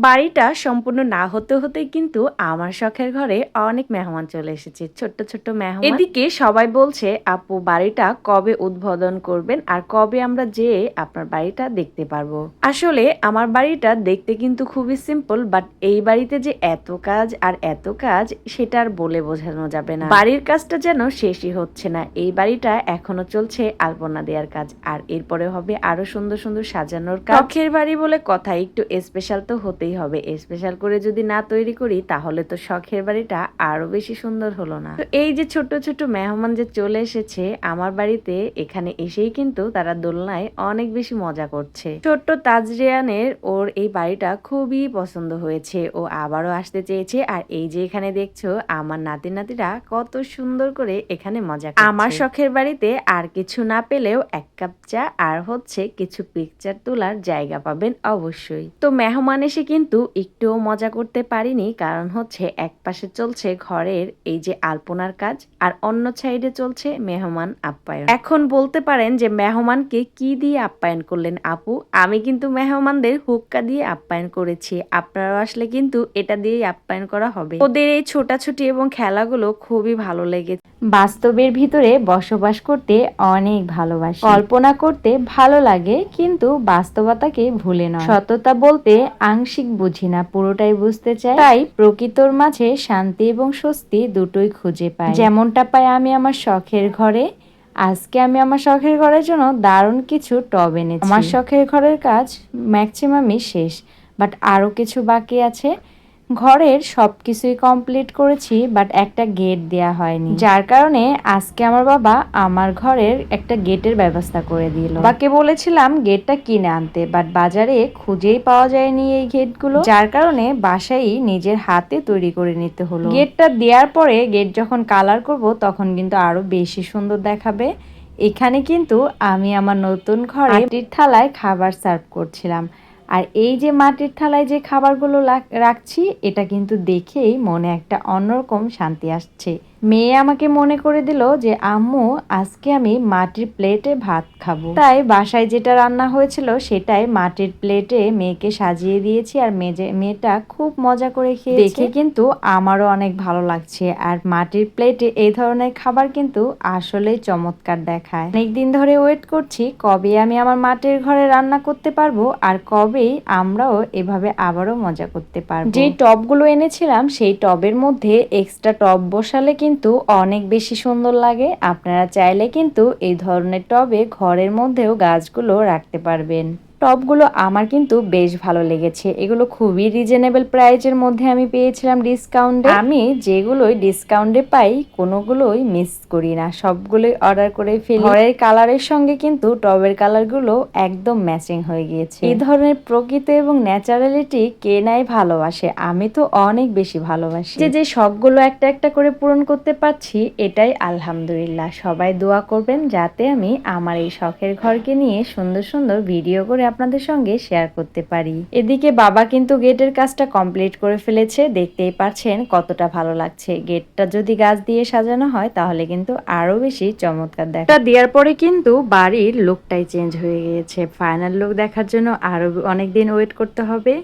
বাড়িটা সম্পূর্ণ না হতে হতেই কিন্তু আমার শখের ঘরে অনেক মেহমান চলে এসেছে, ছোট্ট ছোট্ট মেহমান। এদিকে সবাই বলছে আপু বাড়িটা কবে উদ্বোধন করবেন আর কবে আমরা যেয়ে আপনার বাড়িটা দেখতে পারবো। আসলে আমার বাড়িটা দেখতে কিন্তু খুবই সিম্পল, বাট এই বাড়িতে যে এত কাজ আর এত কাজ সেটা আর বলে বোঝানো যাবে না। বাড়ির কাজটা যেন শেষই হচ্ছে না। এই বাড়িটা এখনো চলছে আলপনা দেওয়ার কাজ, আর এরপরে হবে আরো সুন্দর সুন্দর সাজানোর কাজ। শখের বাড়ি বলে কথা, একটু স্পেশাল তো হতেই হবে। স্পেশাল করে যদি না তৈরি করি তাহলে তো শখের বাড়িটা আরো বেশি সুন্দর হলো না। তো এই যে ছোট ছোট মেহমান যে চলে এসেছে আমার বাড়িতে, এখানে এসেই কিন্তু তারা দোলনায় অনেক বেশি মজা করছে। ছোট্ট তাজরিয়ানের ওর এই বাড়িটা খুবই পছন্দ হয়েছে, ও আবারও আসতে চেয়েছে। আর এই যে এখানে দেখছো আমার নাতি নাতিরা কত সুন্দর করে এখানে মজা করছে। আমার শখের বাড়িতে আর কিছু না পেলেও এক কাপ চা আর হচ্ছে কিছু পিকচার তোলার জায়গা পাবেন অবশ্যই। তো মেহমান এসে কিন্তু একটুও মজা করতে পারিনি, কারণ হচ্ছে এক পাশে চলছে ঘরের এই যে আলপনার কাজ আর অন্য সাইডে চলছে মেহমান আপ্যায়ন। এখন বলতে পারেন যে মেহমানকে কি দিয়ে আপ্যায়ন করলেন আপু? আমি কিন্তু মেহমানদের হুক্কা দিয়ে আপ্যায়ন করেছি। আপনারাও আসলে কিন্তু এটা দিয়েই আপ্যায়ন করা হবে। ওদের এই ছোটাছুটি এবং খেলাগুলো খুবই ভালো লেগেছে। বাস্তবের ভিতরে বসবাস করতে অনেক ভালোবাসি, কল্পনা করতে ভালো লাগে, কিন্তু বাস্তবতাকে ভুলে নয়। সততা বলতে আংশিক বুঝি না, পুরোটাই বুঝতে চাই। তাই প্রকৃতর মাঝে শান্তি এবং স্বস্তি দুটোই খুঁজে পাই, যেমনটা পাই আমি আমার শখের ঘরে। আজকে আমি আমার শখের ঘরের জন্য দারুণ কিছু টব এনেছি। আমার শখের ঘরের কাজ ম্যাক্সিমামই শেষ, বাট আরো কিছু বাকি আছে। ঘরের সবকিছুই কমপ্লিট করেছি, বাট একটা গেট দেয়া হয়নি, যার কারণে আজকে আমার বাবা আমার ঘরের একটা গেটের ব্যবস্থা করে দিল। বাবাকে বলেছিলাম গেটটা কিনে আনতে, বাট বাজারে খুঁজেই পাওয়া যায়নি এই গেটগুলো, যার কারণে বাসায় নিজের হাতে তৈরি করে নিতে হলো। গেটটা দেওয়ার পরে গেট যখন কালার করব তখন কিন্তু আরো বেশি সুন্দর দেখাবে। এখানে কিন্তু আমি আমার নতুন ঘরে মাটির থালায় খাবার সার্ভ করছিলাম। আর এই যে মাটির থালায় যে খাবারগুলো রাখছি, এটা কিন্তু দেখেই মনে একটা অন্যরকম শান্তি আসছে। মেয়ে আমাকে মনে করে দিল যে আম্মু আজকে আমি মাটির প্লেটে ভাত খাবো। তাই বাসায় যেটা রান্না হয়েছিল সেটাই মাটির প্লেটে মেয়েকে সাজিয়ে দিয়েছি, আর মেয়েটা খুব মজা করে খেয়েছে। দেখে কিন্তু আমারও অনেক ভালো লাগছে। আর মাটির প্লেটে এই ধরনের খাবার কিন্তু আসলেই চমৎকার দেখায়। অনেকদিন ধরে ওয়েট করছি কবে আমি আমার মাটির ঘরে রান্না করতে পারবো, আর কবেই আমরাও এভাবে আবারও মজা করতে পারবো। যে টবগুলো এনেছিলাম সেই টবের মধ্যে এক্সট্রা টব বসালে কিন্তু অনেক বেশি সুন্দর লাগে। আপনারা চাইলে কিন্তু এই ধরনের টবে ঘরের মধ্যেও গাছগুলো রাখতে পারবেন। টপগুলো আমার কিন্তু বেশ ভালো লেগেছে। এগুলো খুবই রিজনেবল প্রাইজের মধ্যে আমি পেয়েছিলাম ডিসকাউন্টে। আমি যেগুলোই ডিসকাউন্টে পাই কোনোগুলোই মিস করি না, সবগুলোই অর্ডার করে ফেলি। ঘরের কালারের সঙ্গে কিন্তু টবের কালারগুলো একদম ম্যাচিং হয়ে গিয়েছে। এই ধরনের প্রকৃতি এবং ন্যাচারালিটি কে নাই ভালোবাসে, আমি তো অনেক বেশি ভালোবাসি। যে শখগুলো একটা একটা করে পূরণ করতে পারছি এটাই আলহামদুলিল্লাহ। সবাই দোয়া করবেন যাতে আমি আমার এই শখের ঘরকে নিয়ে সুন্দর সুন্দর ভিডিও করে আপনাদের সঙ্গে শেয়ার করতে পারি। এদিকে বাবা কিন্তু গেটের কাজটা কমপ্লিট করে ফেলেছে, দেখতেই পাচ্ছেন কতটা ভালো লাগছে। গেটটা যদি গাছ দিয়ে সাজানো হয় তাহলে কিন্তু আরো বেশি চমৎকার দেখা। এটা দেওয়ার পরে কিন্তু বাড়ির লুকটাই চেঞ্জ হয়ে গিয়েছে। ফাইনাল লুক দেখার জন্য আরো অনেকদিন ওয়েট করতে হবে।